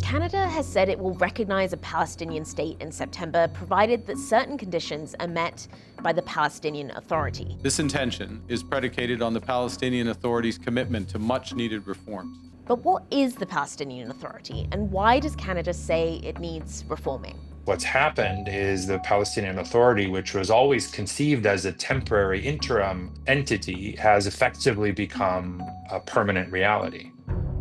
Canada has said it will recognize a Palestinian state in September, provided that certain conditions are met by the Palestinian Authority. This intention is predicated on the Palestinian Authority's commitment to much-needed reforms. But what is the Palestinian Authority, and why does Canada say it needs reforming? What's happened is the Palestinian Authority, which was always conceived as a temporary interim entity, has effectively become a permanent reality.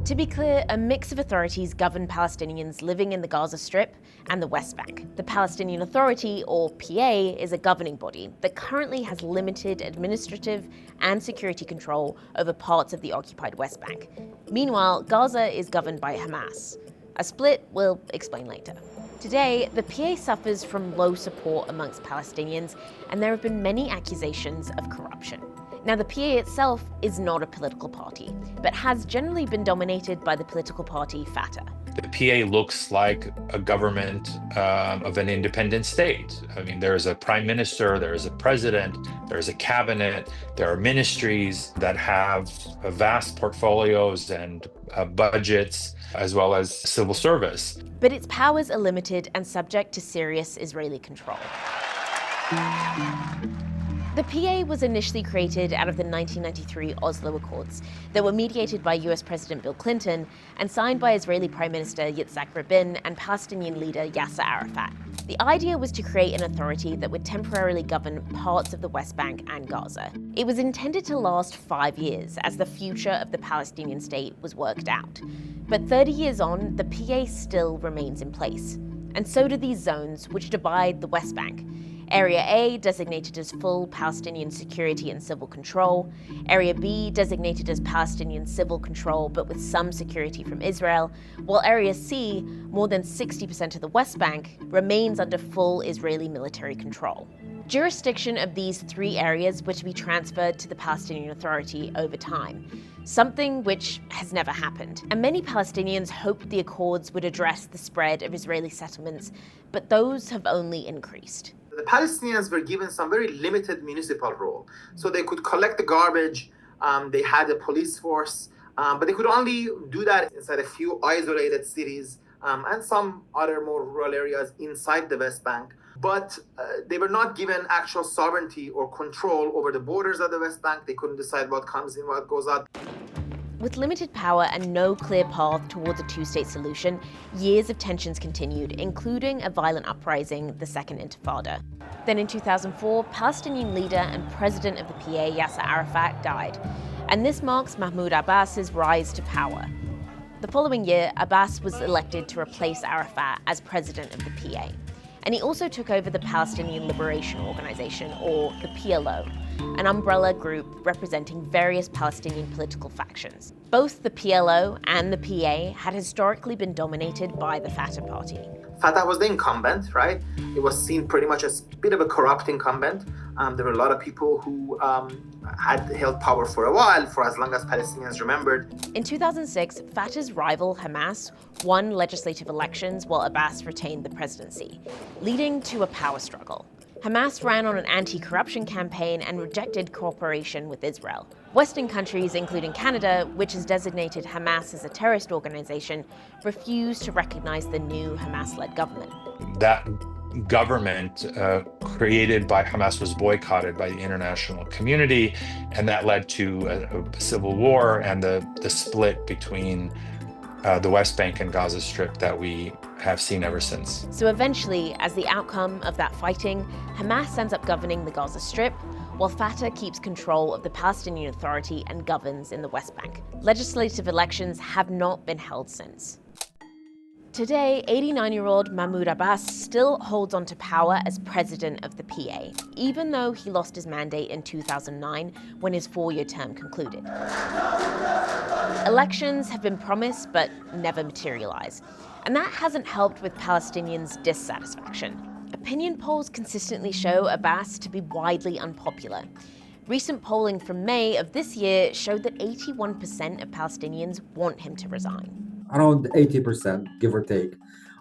To be clear, a mix of authorities govern Palestinians living in the Gaza Strip and the West Bank. The Palestinian Authority, or PA, is a governing body that currently has limited administrative and security control over parts of the occupied West Bank. Meanwhile, Gaza is governed by Hamas. A split we'll explain later. Today, the PA suffers from low support amongst Palestinians, and there have been many accusations of corruption. Now, the PA itself is not a political party, but has generally been dominated by the political party Fatah. The PA looks like a government of an independent state. I mean, there is a prime minister, there is a president, there is a cabinet, there are ministries that have vast portfolios and budgets, as well as civil service. But its powers are limited and subject to serious Israeli control. The PA was initially created out of the 1993 Oslo Accords that were mediated by US President Bill Clinton and signed by Israeli Prime Minister Yitzhak Rabin and Palestinian leader Yasser Arafat. The idea was to create an authority that would temporarily govern parts of the West Bank and Gaza. It was intended to last 5 years as the future of the Palestinian state was worked out. But 30 years on, the PA still remains in place. And so do these zones, which divide the West Bank. Area A, designated as full Palestinian security and civil control. Area B, designated as Palestinian civil control but with some security from Israel. While Area C, more than 60% of the West Bank, remains under full Israeli military control. Jurisdiction of these three areas were to be transferred to the Palestinian Authority over time, something which has never happened. And many Palestinians hoped the accords would address the spread of Israeli settlements, but those have only increased. The Palestinians were given some very limited municipal role. So they could collect the garbage, they had a police force, but they could only do that inside a few isolated cities and some other more rural areas inside the West Bank. But they were not given actual sovereignty or control over the borders of the West Bank. They couldn't decide what comes in, what goes out. With limited power and no clear path towards a two-state solution, years of tensions continued, including a violent uprising, the Second Intifada. Then in 2004, Palestinian leader and president of the PA, Yasser Arafat, died. And this marks Mahmoud Abbas's rise to power. The following year, Abbas was elected to replace Arafat as president of the PA. And he also took over the Palestinian Liberation Organization, or the PLO, an umbrella group representing various Palestinian political factions. Both the PLO and the PA had historically been dominated by the Fatah party. Fatah was the incumbent, right? It was seen pretty much as a bit of a corrupt incumbent. There were a lot of people who had held power for a while, for as long as Palestinians remembered. In 2006, Fatah's rival Hamas won legislative elections while Abbas retained the presidency, leading to a power struggle. Hamas ran on an anti-corruption campaign and rejected cooperation with Israel. Western countries, including Canada, which has designated Hamas as a terrorist organization, refused to recognize the new Hamas-led government. That government created by Hamas was boycotted by the international community, and that led to a civil war and the split between the West Bank and Gaza Strip that we have seen ever since. So eventually, as the outcome of that fighting, Hamas ends up governing the Gaza Strip, while Fatah keeps control of the Palestinian Authority and governs in the West Bank. Legislative elections have not been held since. Today, 89-year-old Mahmoud Abbas still holds on to power as president of the PA, even though he lost his mandate in 2009 when his 4-year term concluded. Elections have been promised but never materialized, and that hasn't helped with Palestinians' dissatisfaction. Opinion polls consistently show Abbas to be widely unpopular. Recent polling from May of this year showed that 81% of Palestinians want him to resign. Around 80%, give or take,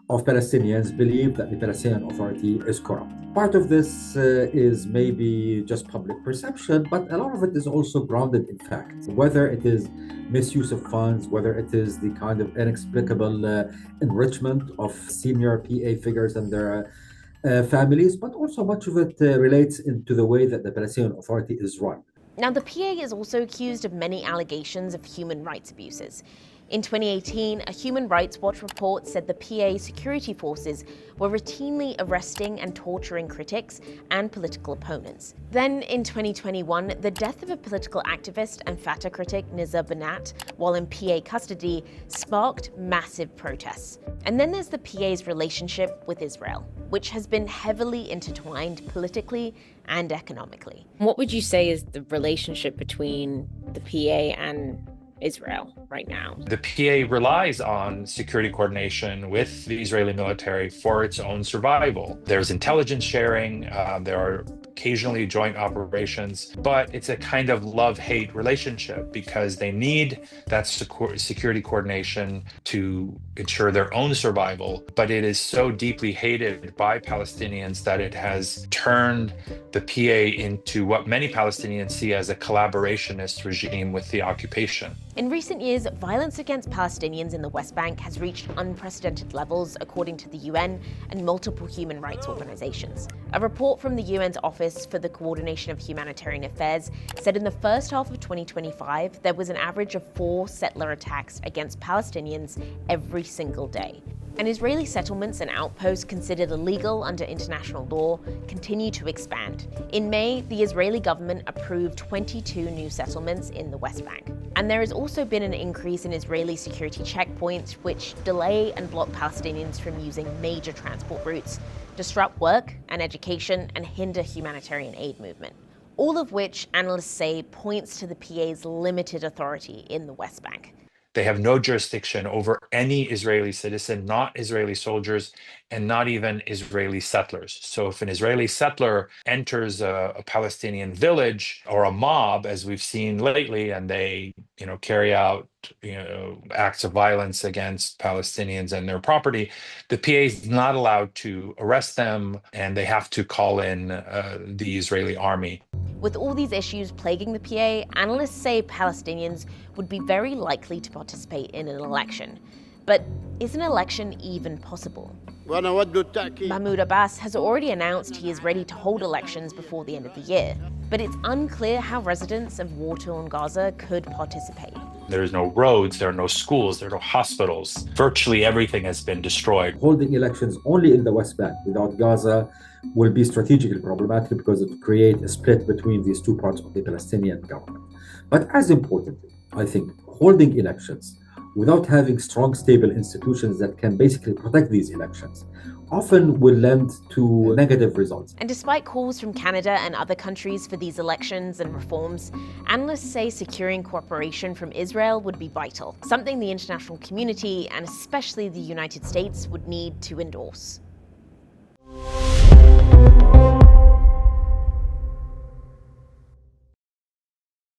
of Palestinians believe that the Palestinian Authority is corrupt. Part of this is maybe just public perception, but a lot of it is also grounded in fact. Whether it is misuse of funds, whether it is the kind of inexplicable enrichment of senior PA figures and their families, but also much of it relates into the way that the Palestinian Authority is run. Now, the PA is also accused of many allegations of human rights abuses. In 2018, a Human Rights Watch report said the PA security forces were routinely arresting and torturing critics and political opponents. Then, in 2021, the death of a political activist and Fatah critic, Nizar Banat, while in PA custody, sparked massive protests. And then there's the PA's relationship with Israel, which has been heavily intertwined politically and economically. What would you say is the relationship between the PA and Israel right now? The PA relies on security coordination with the Israeli military for its own survival. There's intelligence sharing, there are occasionally joint operations, but it's a kind of love-hate relationship because they need that security coordination to ensure their own survival, but it is so deeply hated by Palestinians that it has turned the PA into what many Palestinians see as a collaborationist regime with the occupation. In recent years, violence against Palestinians in the West Bank has reached unprecedented levels, according to the UN and multiple human rights organizations. A report from the UN's Office for the Coordination of Humanitarian Affairs said in the first half of 2025, there was an average of 4 settler attacks against Palestinians every single day. And Israeli settlements and outposts considered illegal under international law continue to expand. In May, the Israeli government approved 22 new settlements in the West Bank. And there has also been an increase in Israeli security checkpoints, which delay and block Palestinians from using major transport routes, disrupt work and education, and hinder humanitarian aid movement. All of which, analysts say, points to the PA's limited authority in the West Bank. They have no jurisdiction over any Israeli citizen, not Israeli soldiers, and not even Israeli settlers. So if an Israeli settler enters a Palestinian village or a mob, as we've seen lately, and they, carry out, acts of violence against Palestinians and their property, the PA is not allowed to arrest them, and they have to call in the Israeli army. With all these issues plaguing the PA, analysts say Palestinians would be very likely to participate in an election. But is an election even possible? Mahmoud Abbas has already announced he is ready to hold elections before the end of the year. But it's unclear how residents of war-torn Gaza could participate. There's no roads, there are no schools, there are no hospitals. Virtually everything has been destroyed. Holding elections only in the West Bank without Gaza will be strategically problematic because it will create a split between these two parts of the Palestinian government. But as importantly, I think holding elections without having strong, stable institutions that can basically protect these elections often will lend to negative results. And despite calls from Canada and other countries for these elections and reforms, analysts say securing cooperation from Israel would be vital, something the international community and especially the United States would need to endorse.